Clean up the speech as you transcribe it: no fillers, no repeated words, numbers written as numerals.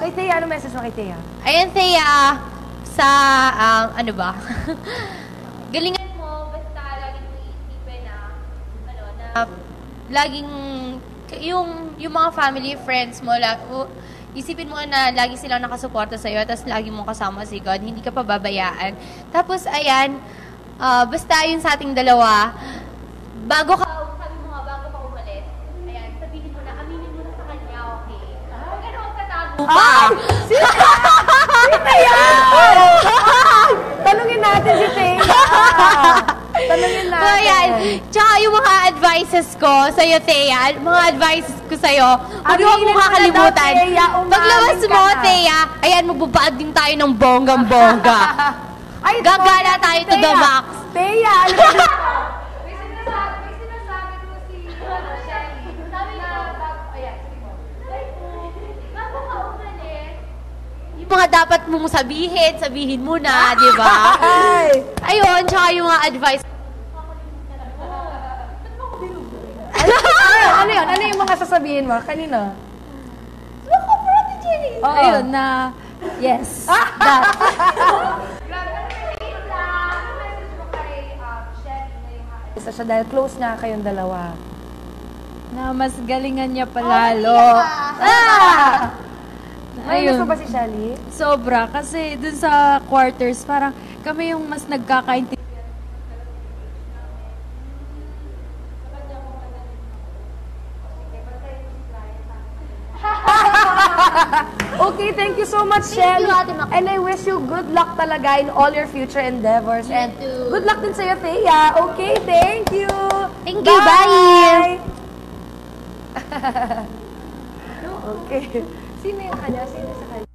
kay Thea, ano message mo kay Thea? Ayan, Thea, sa, ano ba? Galingan mo, basta laging mo iisipin na, laging, yung mga family, friends mo, isipin mo na lagi silang nakasuporta sa'yo, tapos lagi mong kasama si God, hindi ka pa babayaan. Tapos, ayan, basta yun sa ating dalawa, bago ka umalis, ayan, sabihin mo na, aminin mo na sa kanya, okay? Huwag ka na magtatago pa. Sino yan? Tanungin natin si Thea. Tanungin natin. So, ayan. Tsaka yung mga advices ko sa'yo, Thea, mga advices ko sa'yo, huwag mo kakalimutan. Paglabas mo, Thea, ayan, magbabaad din tayo ng bonggang-bongga. Gagala tayo to the max. Thea, alam mo May sinasabi ko si Shelly. Sabi na, ayan, sige mo. Bago ka umalis, Yung mga dapat mong sabihin mo na, di ba? Ayun, tsaka yung mga advice. ano yun? Ano yung mga sasabihin mo? Kanino? Oo. ayun na, yes. That. Isa siya dahil close na kayong dalawa. Na mas galingan niya palalo. May Ayun. gusto ba si Shelly? Sobra. Kasi dun sa quarters, parang kami yung mas nagkakaintindihan. Okay, thank you so much, Shelly. And I wish you good luck talaga in all your future endeavors. And too. good luck din sa'yo, Thea. Okay, thank you. Thank you, bye. Okay. Sino yung kanya? Sino sa kanya?